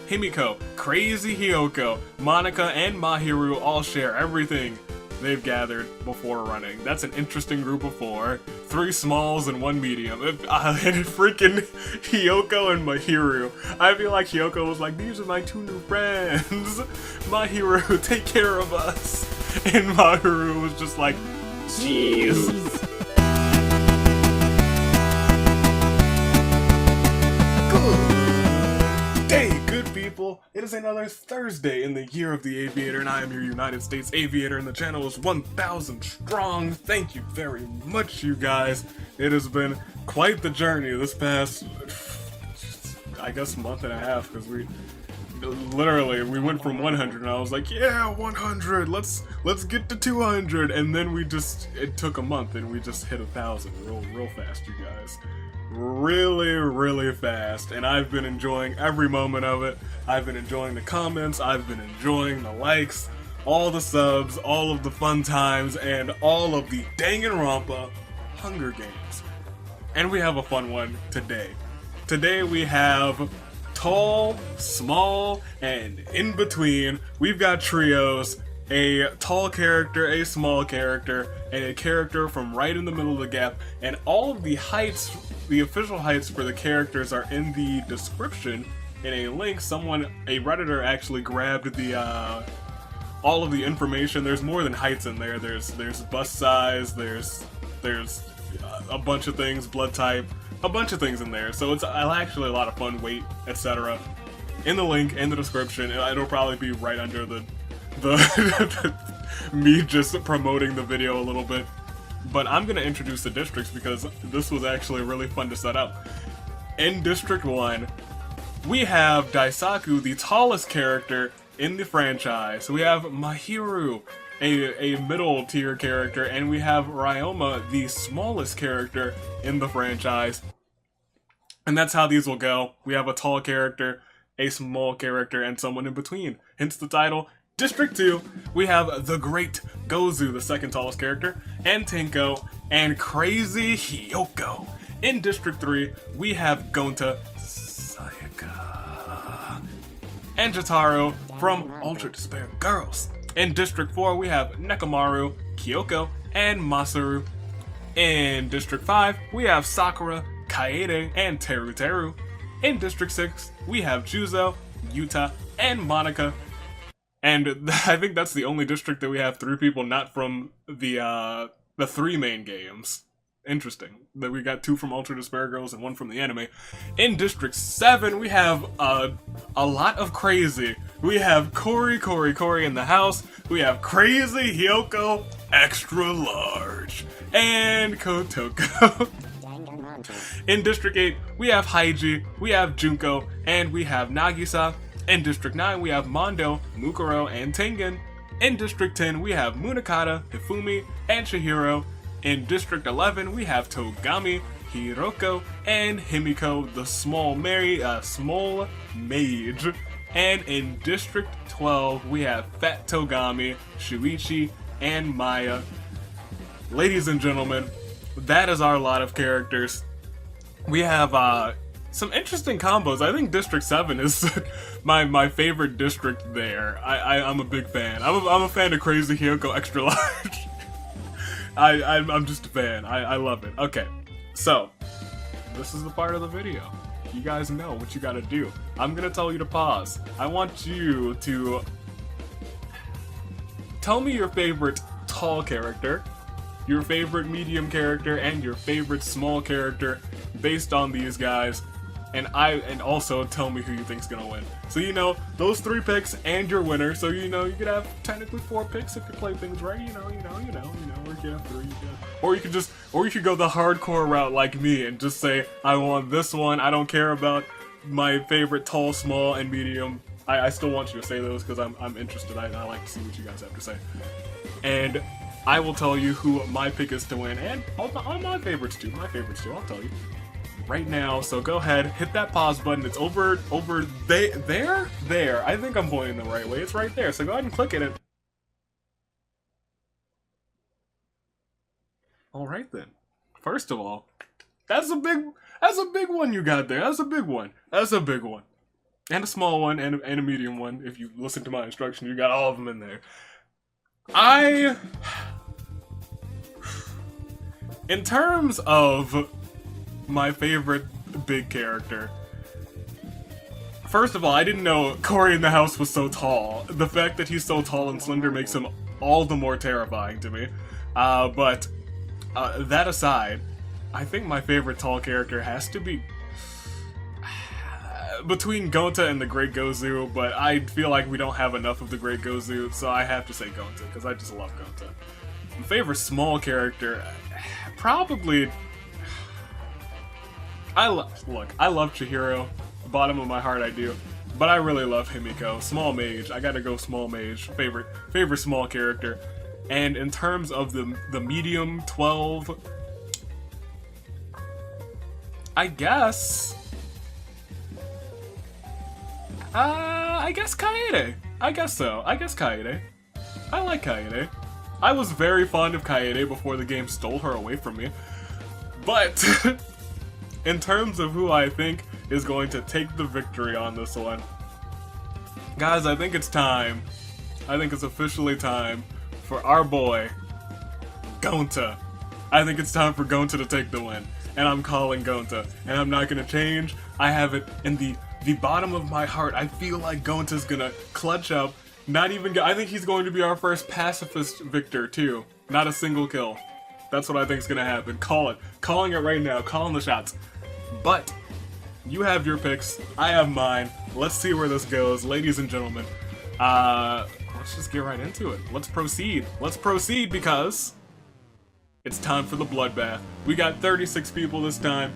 Himiko, Crazy Hyoko, Monica, and Mahiru all share everything they've gathered before running. That's an interesting group of 4. 3 smalls and 1 medium. And freaking Hyoko and Mahiru. I feel like Hyoko was like, these are my 2 new friends. Mahiru, take care of us. And Mahiru was just like, jeez. Good people, it is another Thursday in the year of the aviator, and I am your United States aviator, and the channel is 1,000 strong. Thank you very much, you guys. It has been quite the journey this past, I guess, month and a half, because we went from 100, and I was like, yeah, 100, let's get to 200, and then it took a month, and we just hit 1,000 real fast, you guys. Really fast, and I've been enjoying every moment of it. I've been enjoying the comments, I've been enjoying the likes, all the subs, all of the fun times, and all of the Danganronpa Hunger Games. And we have a fun one today. Today we have tall, small, and in between. We've got trios, a tall character, a small character, and a character from right in the middle of the gap, and all of the heights, the official heights for the characters are in the description in a link. A Redditor actually grabbed the all of the information. There's more than heights in there. There's bust size, there's a bunch of things, blood type, a bunch of things in there. So it's actually a lot of fun, weight, etc. in the link in the description. It'll probably be right under the me just promoting the video a little bit. But I'm gonna introduce the districts because this was actually really fun to set up. In District 1, we have Daisaku, the tallest character in the franchise. We have Mahiru, a middle tier character, and we have Ryoma, the smallest character in the franchise. And that's how these will go. We have a tall character, a small character, and someone in between. Hence the title. District 2, we have the great Gozu, the second tallest character, and Tenko, and Crazy Hyoko. In District 3, we have Gonta, Sayaka, and Jotaro from Ultra Despair Girls. In District 4, we have Nekomaru, Kyoko, and Masaru. In District 5, we have Sakura, Kaede, and Teru. In District 6, we have Juzo, Yuta, and Monica. And I think that's the only district that we have 3 people not from the 3 main games. Interesting. That we got 2 from Ultra Despair Girls and 1 from the anime. In District 7, we have a lot of crazy. We have Cory in the house. We have Crazy Hyoko, extra large. And Kotoko. In District 8, we have Haiji, we have Junko, and we have Nagisa. In District 9, we have Mondo, Mukuro, and Tengen. In District 10, we have Munakata, Hifumi, and Chihiro. In District 11, we have Togami, Hiroko, and Himiko, the small mage. And in District 12, we have Fat Togami, Shuichi, and Maya. Ladies and gentlemen, that is our lot of characters. We have some interesting combos. I think District 7 is my favorite district there. I'm a big fan. I'm a fan of Crazy Hyoko extra large. I'm just a fan. I love it. Okay, so this is the part of the video. You guys know what you gotta do. I'm gonna tell you to pause. I want you to tell me your favorite tall character, your favorite medium character, and your favorite small character based on these guys. And also tell me who you think's gonna win. So you know those 3 picks and your winner. So you know you could have technically 4 picks if you play things right. You know. Or you could have 3. Or you could go the hardcore route like me and just say I want this one. I don't care about my favorite tall, small, and medium. I still want you to say those because I'm interested. I like to see what you guys have to say. And I will tell you who my pick is to win, and all my favorites too. I'll tell you right now. So go ahead, hit that pause button. It's over there. I think I'm pointing the right way. It's right there. So go ahead and click it. All right then. First of all, that's a big one you got there. That's a big one. and a small one, and a medium one. If you listen to my instruction, you got all of them in there. In terms of my favorite big character, first of all, I didn't know Cory in the house was so tall. The fact that he's so tall and slender makes him all the more terrifying to me. But that aside, I think my favorite tall character has to be between Gonta and the Great Gozu, but I feel like we don't have enough of the Great Gozu, so I have to say Gonta, because I just love Gonta. My favorite small character, probably... I love Chihiro. Bottom of my heart, I do. But I really love Himiko. Small mage. I gotta go small mage. Favorite small character. And in terms of the medium 12, I guess Kaede. I guess so. I guess Kaede. I like Kaede. I was very fond of Kaede before the game stole her away from me. But in terms of who I think is going to take the victory on this one, guys, I think it's time. I think it's officially time for our boy, Gonta. I think it's time for Gonta to take the win. And I'm calling Gonta. And I'm not gonna change. I have it in the bottom of my heart. I feel like Gonta's gonna clutch up. I think he's going to be our first pacifist victor too. Not a single kill. That's what I think is gonna happen. Call it. Calling it right now. Calling the shots. But you have your picks. I have mine. Let's see where this goes, ladies and gentlemen. Let's just get right into it. Let's proceed. Let's proceed because it's time for the bloodbath. We got 36 people this time.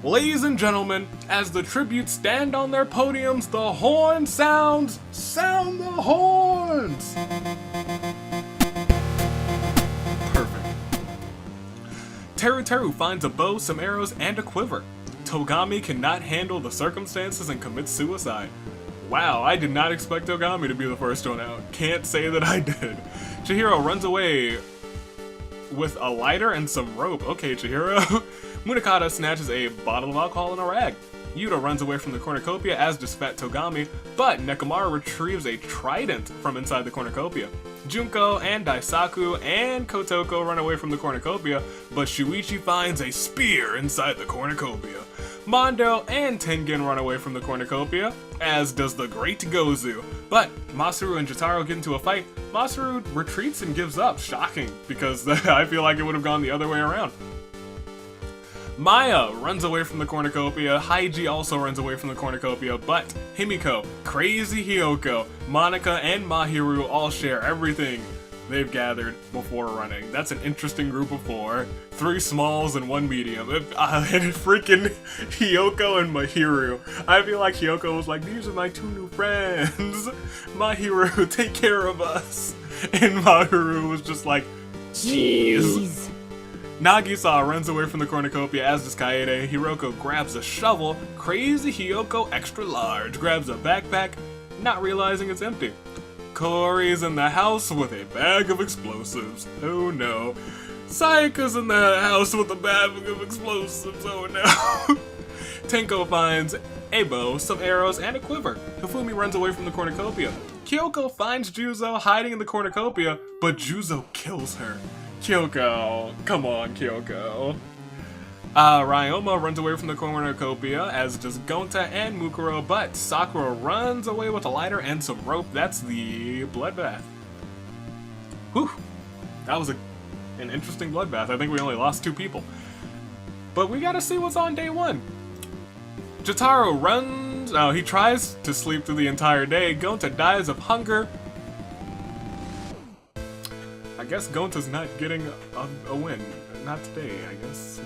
Ladies and gentlemen, as the tributes stand on their podiums, the horn sounds. Sound the horns! Perfect. Teru finds a bow, some arrows, and a quiver. Togami cannot handle the circumstances and commits suicide. Wow, I did not expect Togami to be the first one out. Can't say that I did. Chihiro runs away with a lighter and some rope. Okay, Chihiro. Munakata snatches a bottle of alcohol and a rag. Yuta runs away from the cornucopia, as does Fat Togami, but Nekomaru retrieves a trident from inside the cornucopia. Junko and Daisaku and Kotoko run away from the cornucopia, but Shuichi finds a spear inside the cornucopia. Mondo and Tengen run away from the cornucopia, as does the Great Gozu. But Masaru and Jotaro get into a fight. Masaru retreats and gives up. Shocking, because I feel like it would have gone the other way around. Maya runs away from the cornucopia, Haiji also runs away from the cornucopia, but Himiko, Crazy Hyoko, Monica, and Mahiru all share everything they've gathered before running. That's an interesting group of 4. 3 smalls and 1 medium. And freaking Hyoko and Mahiru. I feel like Hyoko was like, these are my 2 new friends. Mahiru, take care of us. And Mahiru was just like, jeez. Nagisa runs away from the cornucopia, as does Kaede. Hiroko grabs a shovel. Crazy Hyoko, extra large, grabs a backpack, not realizing it's empty. Cory's in the house with a bag of explosives. Oh no. Sayaka's in the house with a bag of explosives. Oh no. Tenko finds a bow, some arrows, and a quiver. Hifumi runs away from the cornucopia. Kyoko finds Juzo hiding in the cornucopia, but Juzo kills her. Kyoko, come on, Kyoko. Ryoma runs away from the cornucopia, as does Gonta and Mukuro, but Sakura runs away with a lighter and some rope. That's the bloodbath. Whew. That was an interesting bloodbath. I think we only lost 2 people. But we gotta see what's on day 1. Jotaro runs... Oh, he tries to sleep through the entire day. Gonta dies of hunger. I guess Gonta's not getting a win. Not today, I guess.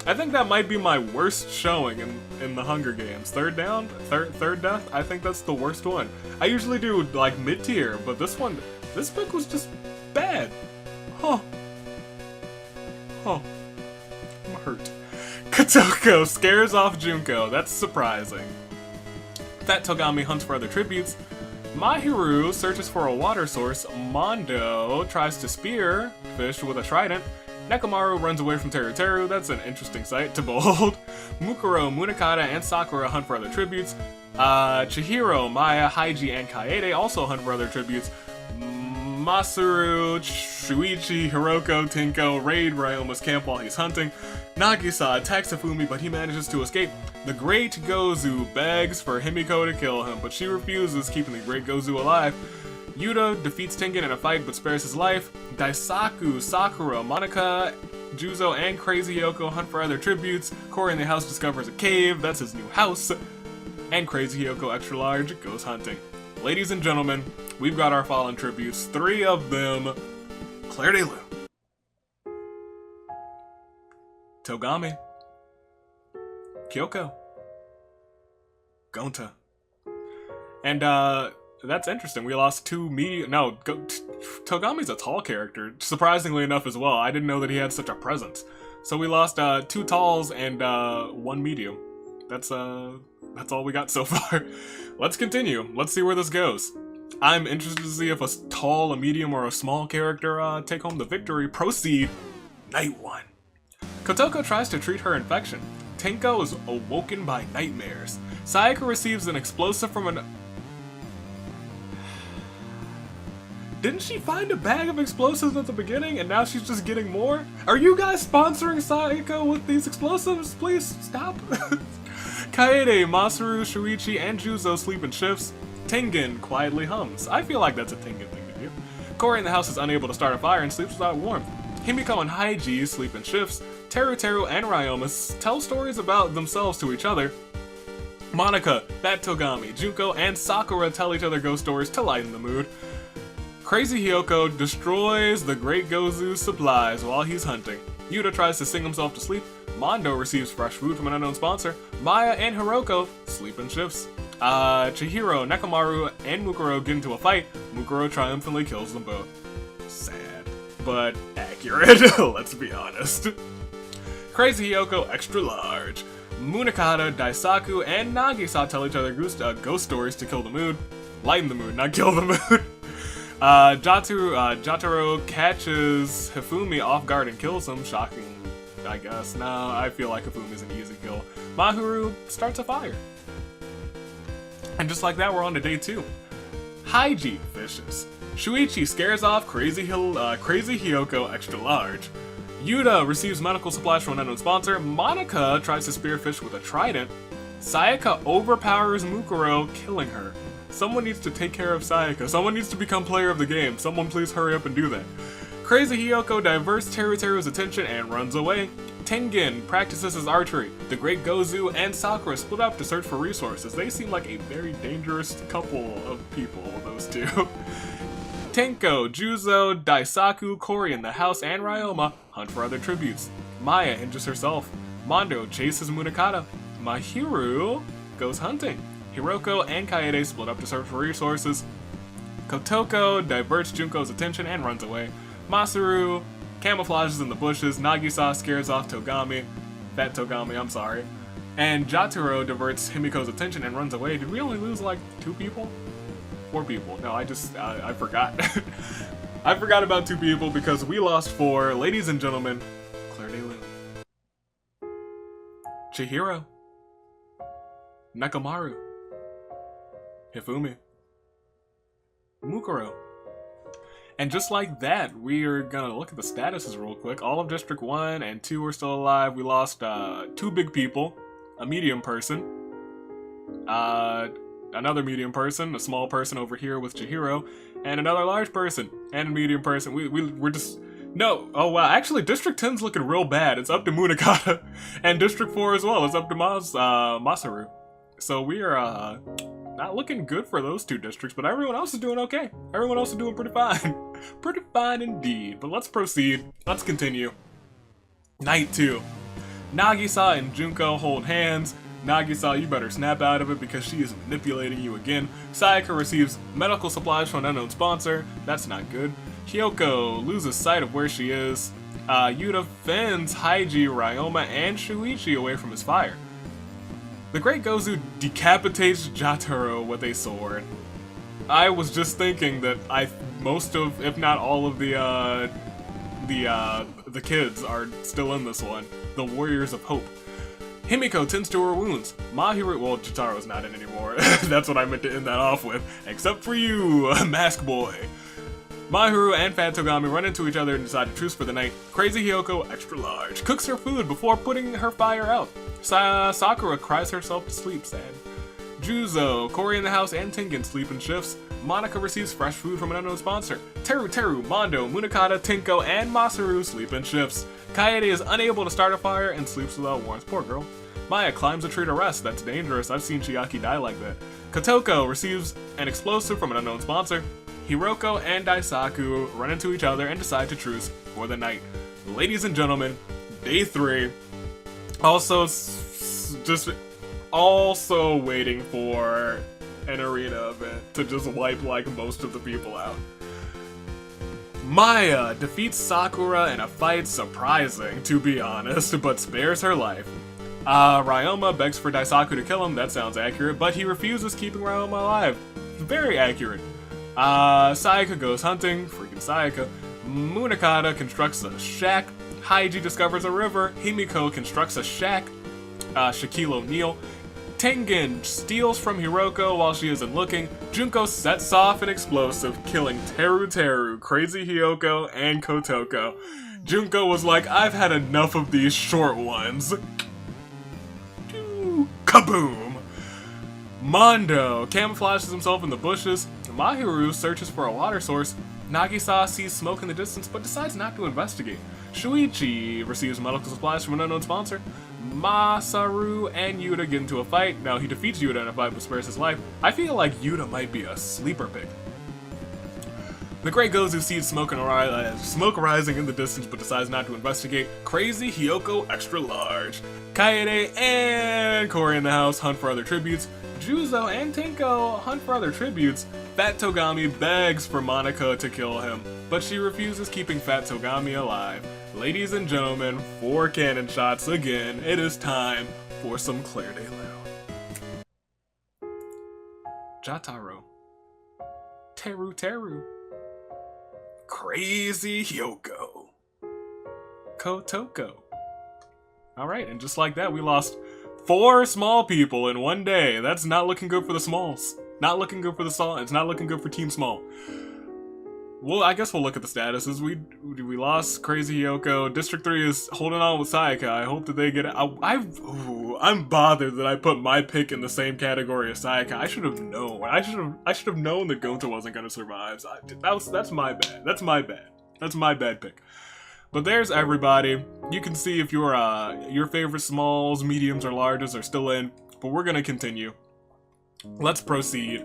I think that might be my worst showing in the Hunger Games. Third death? I think that's the worst one. I usually do, like, mid-tier, but this pick was just bad. Huh. I'm hurt. Kotoko scares off Junko. That's surprising. Fat Togami hunts for other tributes. Mahiru searches for a water source. Mondo tries to spear fish with a trident. Nekomaru runs away from Teru. That's an interesting sight to behold. Mukuro, Munakata, and Sakura hunt for other tributes. Chihiro, Maya, Haiji, and Kaede also hunt for other tributes. Masaru, Shuichi, Hiroko, Tinko raid Ryoma's camp while he's hunting. Nagisa attacks Hifumi, but he manages to escape. The Great Gozu begs for Himiko to kill him, but she refuses, keeping the Great Gozu alive. Yuta defeats Tengen in a fight but spares his life. Daisaku, Sakura, Monica, Juzo, and Crazy Hyoko hunt for other tributes. Cory in the house discovers a cave, that's his new house. And Crazy Hyoko Extra Large goes hunting. Ladies and gentlemen, we've got our fallen tributes. 3 of them. Claire de Lune, Togami, Kyoko, Gonta. And that's interesting. We lost 2 medium. No, Togami's a tall character, surprisingly enough as well. I didn't know that he had such a presence. So we lost 2 talls and 1 medium. That's all we got so far. Let's continue. Let's see where this goes. I'm interested to see if a tall, a medium, or a small character take home the victory. Proceed. Night 1. Kotoko tries to treat her infection. Tenko is awoken by nightmares. Sayaka receives an explosive from an... Didn't she find a bag of explosives at the beginning and now she's just getting more? Are you guys sponsoring Sayaka with these explosives? Please stop. Kaede, Masaru, Shuichi, and Juzo sleep in shifts. Tengen quietly hums. I feel like that's a Tengen thing to do. Cory in the house is unable to start a fire and sleeps without warmth. Himiko and Haiji sleep in shifts. Teru and Ryoma tell stories about themselves to each other. Monica, Fat Togami, Junko, and Sakura tell each other ghost stories to lighten the mood. Crazy Hyoko destroys the Great Gozu's supplies while he's hunting. Yuta tries to sing himself to sleep. Mondo receives fresh food from an unknown sponsor. Maya and Hiroko sleep in shifts. Chihiro, Nekomaru, and Mukuro get into a fight. Mukuro triumphantly kills them both. Sad, but accurate, let's be honest. Crazy Hyoko Extra Large. Munakata, Daisaku, and Nagisa tell each other ghost stories to kill the mood. Lighten the mood, not kill the mood. Jotaro catches Hifumi off guard and kills him. Shocking, I guess. No, I feel like Hifumi's an easy kill. Mahuru starts a fire. And just like that, we're on to day 2. Haiji fishes. Shuichi scares off Crazy Hyoko Extra Large. Yuta receives medical supplies from an unknown sponsor. Monica tries to spearfish with a trident. Sayaka overpowers Mukuro, killing her. Someone needs to take care of Sayaka. Someone needs to become player of the game. Someone please hurry up and do that. Crazy Hyoko diverts Teru's attention and runs away. Tengen practices his archery. The Great Gozu and Sakura split up to search for resources. They seem like a very dangerous couple of people, those two. Tenko, Juzo, Daisaku, Cory in the house, and Ryoma hunt for other tributes. Maya injures herself. Mondo chases Munakata. Mahiru goes hunting. Hiroko and Kaede split up to search for resources. Kotoko diverts Junko's attention and runs away. Masaru camouflages in the bushes. Nagisa scares off Togami. Fat Togami, I'm sorry. And Jotaro diverts Himiko's attention and runs away. Did we only lose like 2 people? 4 people. No, I forgot. I forgot about 2 people because we lost 4. Ladies and gentlemen, Claire de Lune, Chihiro, Nekomaru, Hifumi, Mukuro. And just like that, we are gonna look at the statuses real quick. All of District 1 and 2 are still alive. We lost 2 big people, a medium person, another medium person, a small person over here with Chihiro, and another large person, and a medium person. We're just... No! Oh wow, actually District 10's looking real bad. It's up to Munakata. And District 4 as well, it's up to Masaru. So we are, not looking good for those 2 districts, but everyone else is doing okay. Everyone else is doing pretty fine. Pretty fine indeed. But let's proceed. Let's continue. Night 2. Nagisa and Junko hold hands. Nagisa, you better snap out of it because she is manipulating you again. Sayaka receives medical supplies from an unknown sponsor. That's not good. Hyoko loses sight of where she is. Yuta fends Haiji, Ryoma, and Shuichi away from his fire. The Great Gozu decapitates Jotaro with a sword. I was just thinking that most of, if not all of the kids are still in this one. The Warriors of Hope. Himiko tends to her wounds. Mahiru, well, Jotaro's not in anymore. That's what I meant to end that off with. Except for you, Mask Boy. Mahiru and Fat Togami run into each other and decide to truce for the night. Crazy Hiyoko, extra large, cooks her food before putting her fire out. Sakura cries herself to sleep, sad. Juzo, Cory in the house, and Tengen sleep in shifts. Monica receives fresh food from an unknown sponsor. Teru, Mondo, Munakata, Tinko, and Masaru sleep in shifts. Kaede is unable to start a fire and sleeps without warmth. Poor girl. Maya climbs a tree to rest. That's dangerous. I've seen Chiaki die like that. Kotoko receives an explosive from an unknown sponsor. Hiroko and Daisaku run into each other and decide to truce for the night. Ladies and gentlemen, day 3. Also waiting for an arena event to just wipe like most of the people out. Maya defeats Sakura in a fight surprising, to be honest, but spares her life. Ryoma begs for Daisaku to kill him, that sounds accurate, but he refuses, keeping Ryoma alive. Very accurate. Sayaka goes hunting, freaking Sayaka. Munakata constructs a shack. Haiji discovers a river. Himiko constructs a shack. Shaquille O'Neal. Tengen steals from Hiroko while she isn't looking. Junko sets off an explosive, killing Teru, Crazy Hiyoko, and Kotoko. Junko was like, I've had enough of these short ones. Kaboom! Mondo camouflages himself in the bushes. Mahiru searches for a water source. Nagisa sees smoke in the distance but decides not to investigate. Shuichi receives medical supplies from an unknown sponsor. Masaru and Yuta get into a fight. Now he defeats Yuta in a fight but spares his life. I feel like Yuta might be a sleeper pick. The Great Gozu sees smoke rising in the distance but decides not to investigate. Crazy Hiyoko extra large. Kaede and Cory in the house hunt for other tributes. Juzo and Tinko hunt for other tributes. Fat Togami begs for Monica to kill him, but she refuses, keeping Fat Togami alive. Ladies and gentlemen, 4 cannon shots again. It is time for some Claire de Lune. Jotaro. Teru. Crazy Hyoko. Kotoko. Alright, and just like that, we lost 4 small people in one day. That's not looking good for the Smalls. Not looking good for the Small. It's not looking good for Team Small. Well, I guess we'll look at the statuses. We lost Crazy Hyoko. District 3 is holding on with Sayaka. I hope that they get it. I'm bothered that I put my pick in the same category as Sayaka. I should have known. I should have known that Gonta wasn't gonna survive. That's my bad. That's my bad pick. But there's everybody. You can see if your favorite smalls, mediums, or larges are still in. But we're gonna continue. Let's proceed.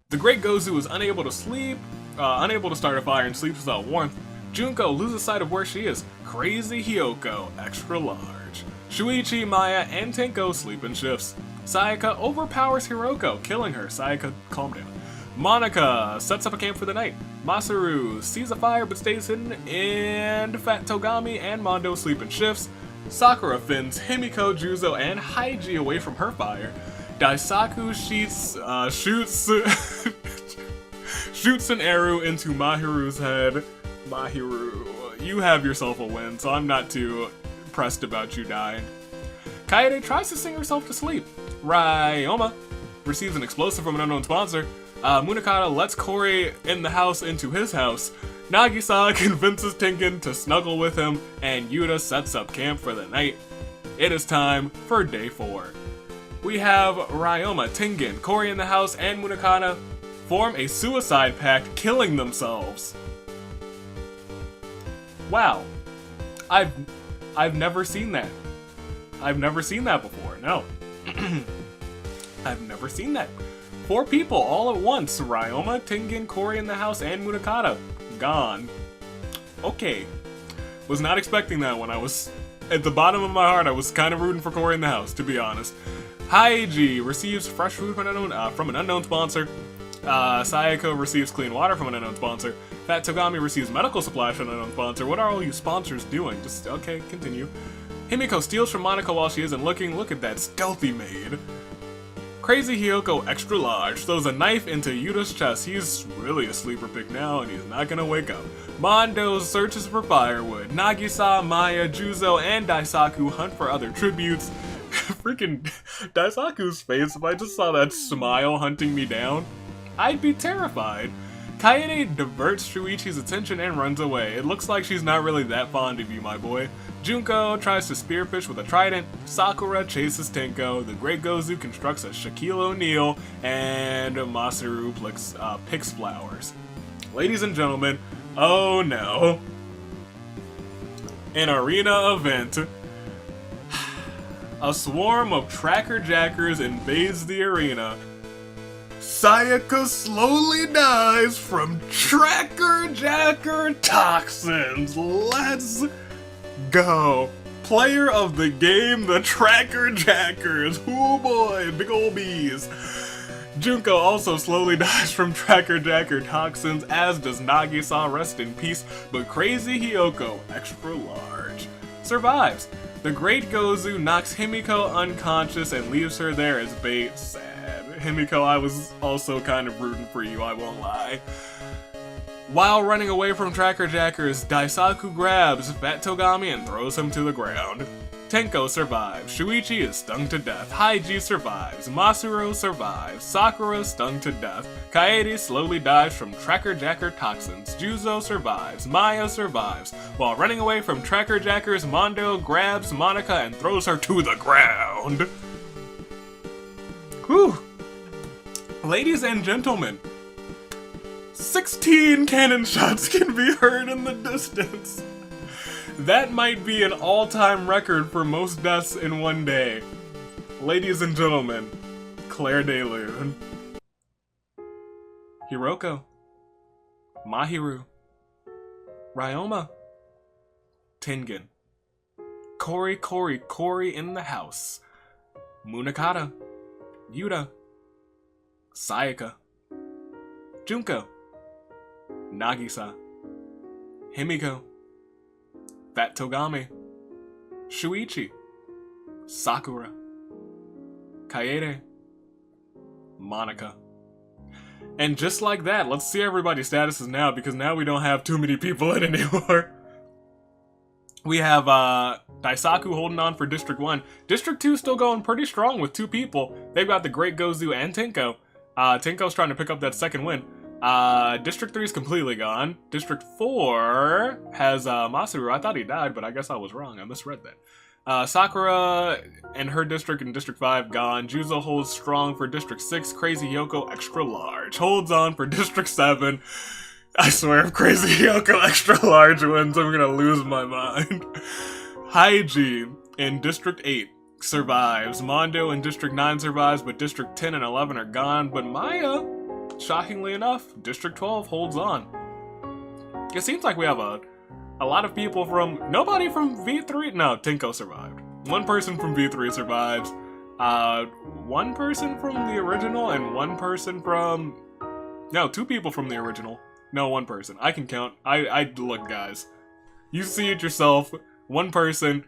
The Great Gozu is unable to sleep, unable to start a fire and sleeps without warmth. Junko loses sight of where she is. Crazy Hyoko, extra large. Shuichi, Maya, and Tenko sleep in shifts. Sayaka overpowers Hiroko, killing her. Sayaka, calm down. Monica sets up a camp for the night. Masaru sees a fire but stays hidden, and Fat Togami and Mondo sleep in shifts. Sakura fins Himiko, Juzo, and Haiji away from her fire. Daisaku shoots an arrow into Mahiru's head. Mahiru, you have yourself a win, so I'm not too pressed about you dying. Kaede tries to sing herself to sleep. Ryoma receives an explosive from an unknown sponsor. Munakata lets Cory in the house into his house. Nagisa convinces Tengen to snuggle with him, and Yuta sets up camp for the night. It is time for day 4. We have Ryoma, Tengen, Cory in the house, and Munakata form a suicide pact, killing themselves. Wow. I've never seen that. I've never seen that before, no. I've never seen that. 4 people all at once. Ryoma, Tengen, Cory in the house, and Munakata. Gone. Okay. Was not expecting that one. I was, at the bottom of my heart, I was kind of rooting for Cory in the house, to be honest. Haiji receives fresh food from an unknown sponsor. Sayaka receives clean water from an unknown sponsor. Fat Togami receives medical supplies from an unknown sponsor. What are all you sponsors doing? Just, okay, continue. Himiko steals from Monica while she isn't looking. Look at that stealthy maid. Crazy Hyoko extra large throws a knife into Yuta's chest. He's really a sleeper pick now and he's not gonna wake up. Mondo searches for firewood. Nagisa, Maya, Juzo, and Daisaku hunt for other tributes. Freaking Daisaku's face, if I just saw that smile hunting me down, I'd be terrified. Kaede diverts Shuichi's attention and runs away. It looks like she's not really that fond of you, my boy. Junko tries to spearfish with a trident. Sakura chases Tenko. The Great Gozu constructs a Shaquille O'Neal, and Masaru picks flowers. Ladies and gentlemen, oh no. An arena event. A swarm of tracker jackers invades the arena. Sayaka slowly dies from tracker jacker toxins. Let's go. Player of the game, the tracker jackers. Oh boy, big ol' bees. Junko also slowly dies from tracker jacker toxins, as does Nagisa, rest in peace, but Crazy Hyoko, extra large, survives. The Great Gozu knocks Himiko unconscious and leaves her there as bait. Sad. Himiko, I was also kind of rooting for you, I won't lie. While running away from tracker jackers, Daisaku grabs Fat Togami and throws him to the ground. Tenko survives. Shuichi is stung to death. Haiji survives. Masuro survives. Sakura stung to death. Kaede slowly dies from tracker jacker toxins. Juzo survives. Maya survives. While running away from tracker jackers, Mondo grabs Monica and throws her to the ground. Whew. Ladies and gentlemen, 16 cannon shots can be heard in the distance. That might be an all-time record for most deaths in one day. Ladies and gentlemen, Claire de Lune, Hiroko, Mahiru, Ryoma, Tengen, Kori in the house, Munakata, Yuta, Sayaka, Junko, Nagisa, Himiko, Fat Togami, Shuichi, Sakura, Kaede, Monica. And just like that, let's see everybody's statuses now, because now we don't have too many people in anymore. We have Daisaku holding on for District 1. District 2 still going pretty strong with 2 people. They've got the Great Gozu and Tenko. Tenko's trying to pick up that second win. District 3 is completely gone. District 4 has Masaru. I thought he died, but I guess I was wrong. I misread that. Sakura and her district in District 5 gone. Juzo holds strong for District 6. Crazy Hyoko extra large holds on for District 7. I swear, if Crazy Hyoko extra large wins, I'm gonna lose my mind. Haiji in District 8 survives. Mondo in District 9 survives, but District 10 and 11 are gone. But Maya, shockingly enough, District 12 holds on. It seems like we have a lot of people from... Nobody from V3? No, Tenko survived. One person from V3 survives. One person from the original and one person from... No, 2 people from the original. No, 1 person. I can count. Look, guys. You see it yourself. 1 person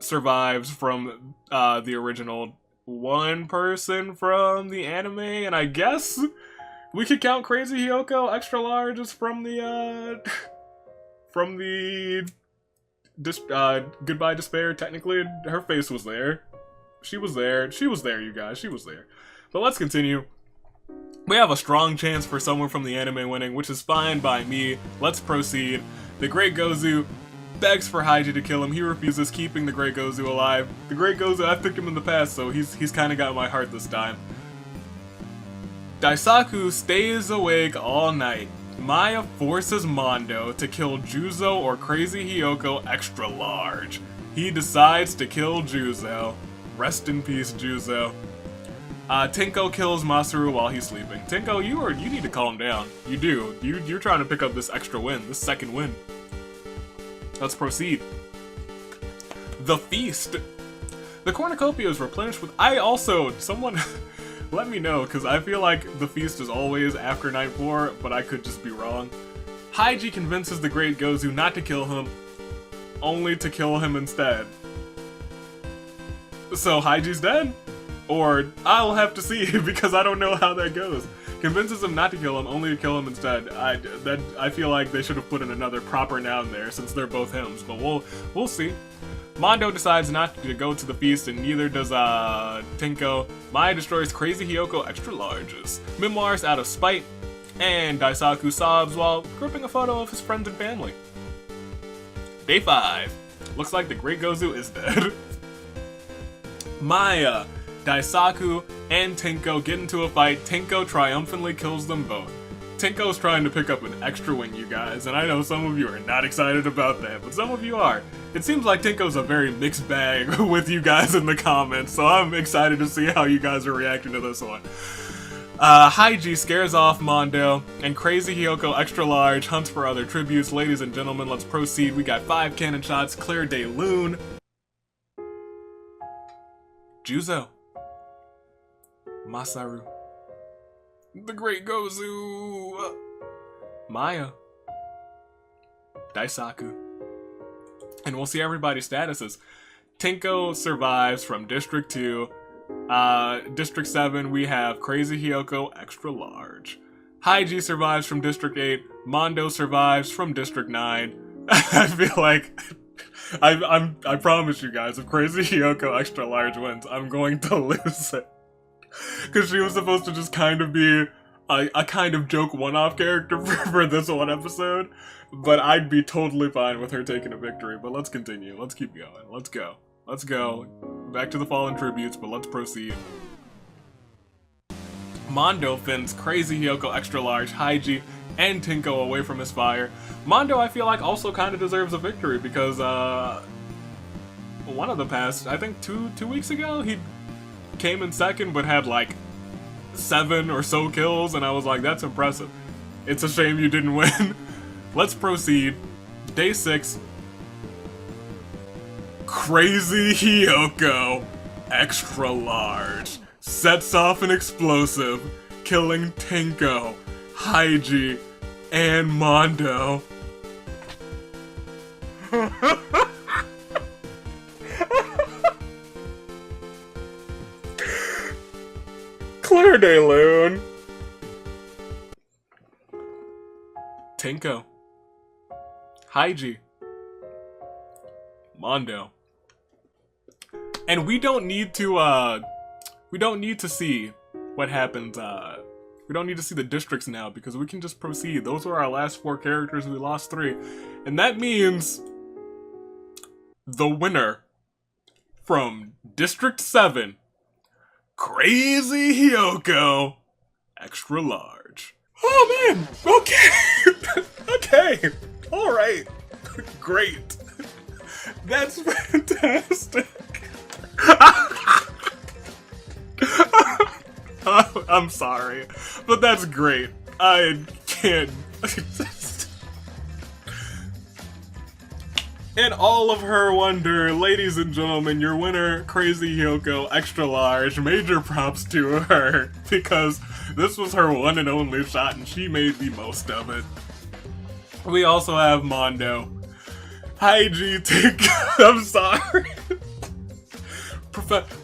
survives from the original. 1 person from the anime, and I guess we could count Crazy Hyoko extra large as from the Goodbye Despair. Technically, her face was there. She was there. She was there, you guys. She was there. But let's continue. We have a strong chance for someone from the anime winning, which is fine by me. Let's proceed. The Great Gozu begs for Haiji to kill him. He refuses, keeping the Great Gozu alive. The Great Gozu, I've picked him in the past, so he's kind of got my heart this time. Daisaku stays awake all night. Maya forces Mondo to kill Juzo or Crazy Hyoko extra large. He decides to kill Juzo. Rest in peace, Juzo. Tenko kills Masaru while he's sleeping. Tenko, you need to calm down. You do. You're trying to pick up this extra win, this second win. Let's proceed. The feast. The cornucopia is replenished with... Someone let me know, because I feel like the feast is always after night 4, but I could just be wrong. Haiji convinces the Great Gozu not to kill him, only to kill him instead. So Haiji's dead? Or I'll have to see because I don't know how that goes. Convinces him not to kill him, only to kill him instead. I feel like they should have put in another proper noun there since they're both hymns, but we'll see. Mondo decides not to go to the feast, and neither does Tenko. Maya destroys Crazy Hiyoko extra larges. Memoirs out of spite, and Daisaku sobs while gripping a photo of his friends and family. Day 5. Looks like the Great Gozu is dead. Maya, Daisaku, and Tenko get into a fight. Tenko triumphantly kills them both. Tenko's trying to pick up an extra wing, you guys, and I know some of you are not excited about that, but some of you are. It seems like Tenko's a very mixed bag with you guys in the comments, so I'm excited to see how you guys are reacting to this one. Haiji scares off Mondo, and Crazy Hiyoko extra large hunts for other tributes. Ladies and gentlemen, let's proceed. We got 5 cannon shots. Claire de Lune. Juzo. Masaru. The Great Gozu. Maya. Daisaku. And we'll see everybody's statuses. Tenko survives from District 2. District 7, we have Crazy Hiyoko extra large. Haiji survives from District 8. Mondo survives from District 9. I feel like I promise you guys, if Crazy Hiyoko extra large wins, I'm going to lose it. Because she was supposed to just kind of be a kind of joke one-off character for this one episode. But I'd be totally fine with her taking a victory. But let's continue. Let's keep going. Let's go. Let's go. Back to the fallen tributes, but let's proceed. Mondo fins Crazy Hiyoko extra large, Haiji, and Tenko away from his fire. Mondo, I feel like, also kind of deserves a victory because one of the past, I think two weeks ago, he came in second but had like 7 or so kills, and I was like, that's impressive. It's a shame you didn't win. Let's proceed. Day 6. Crazy Hiyoko extra large sets off an explosive, killing Tenko, Haiji, and Mondo. Claire de Lune. Tenko. Haiji. Mondo. And we don't need to see what happens, we don't need to see the districts now because we can just proceed. Those were our last 4 characters, we lost 3. And that means the winner from District 7, Crazy Hiyoko, extra large. Oh man, okay, okay, alright, great. That's fantastic. I'm sorry, but that's great. I can't. In all of her wonder, ladies and gentlemen, your winner, Crazy Hiyoko, extra large. Major props to her, because this was her one and only shot, and she made the most of it. We also have Mondo. Haiji, I'm sorry.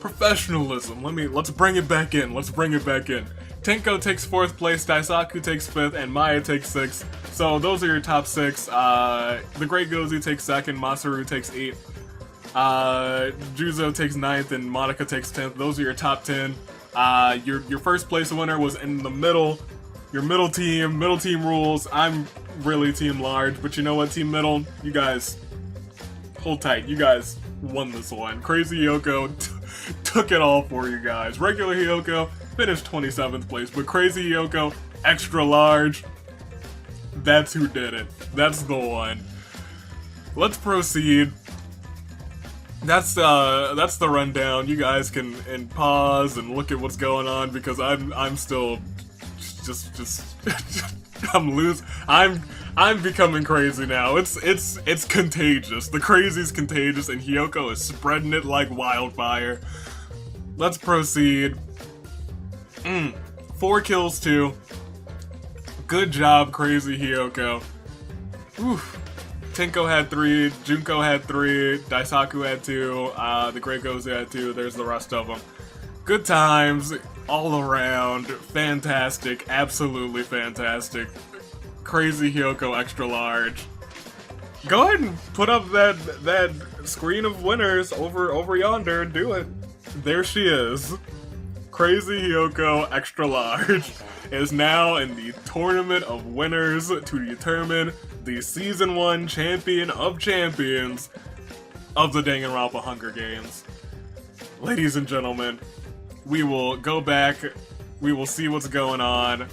Professionalism. Let's bring it back in. Let's bring it back in. Tenko takes 4th place, Daisaku takes 5th, and Maya takes 6th. So those are your top 6. The Great Gozu takes 2nd, Masaru takes 8th, Juzo takes 9th, and Monica takes 10th. Those are your top 10. Your first place winner was in the middle. Your middle team rules. I'm really team large, but you know what, team middle, you guys, hold tight. You guys won this one. Crazy Hiyoko took it all for you guys. Regular Hiyoko finished 27th place, but Crazy Hiyoko, extra large, that's who did it. That's the one. Let's proceed. That's the rundown. You guys can pause and look at what's going on because I'm still just I'm becoming crazy now. It's contagious. The crazy's contagious, and Hiyoko is spreading it like wildfire. Let's proceed. 4 kills too. Good job, Crazy Hiyoko. Oof. Tenko had 3, Junko had 3, Daisaku had 2, the Great Gozu had 2, there's the rest of them. Good times all around. Fantastic. Absolutely fantastic. Crazy Hyoko extra large. Go ahead and put up that screen of winners over yonder and do it. There she is. Crazy Hyoko extra large is now in the tournament of winners to determine the season 1 champion of champions of the Danganronpa Hunger Games. Ladies and gentlemen, we will go back, we will see what's going on.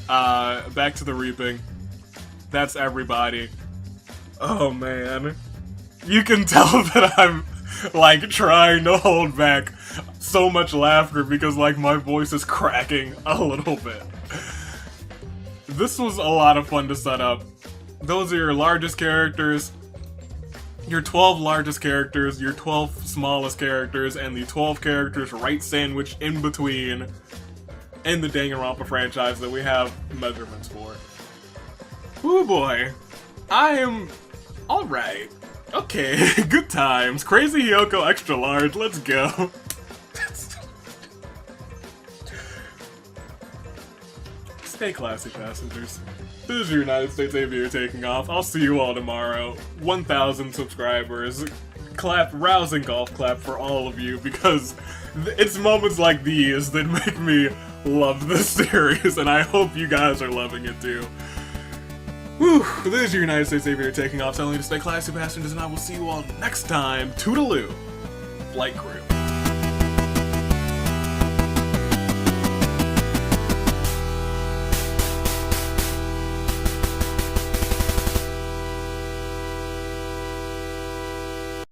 Back to the reaping. That's everybody. Oh man. You can tell that I'm, like, trying to hold back so much laughter because, like, my voice is cracking a little bit. This was a lot of fun to set up. Those are your largest characters, your 12 largest characters, your 12 smallest characters, and the 12 characters right sandwiched in between in the Danganronpa franchise that we have measurements for. Ooh boy. I am... alright. Okay, good times. Crazy Hyoko extra large, let's go. Stay classy, passengers. This is your United States Aviator taking off. I'll see you all tomorrow. 1,000 subscribers. Clap, rousing golf clap for all of you, because it's moments like these that make me love this series, and I hope you guys are loving it too. Whew, this is your United States Aviator taking off, telling you to stay classy, passengers, and I will see you all next time. Toodaloo. Flight crew.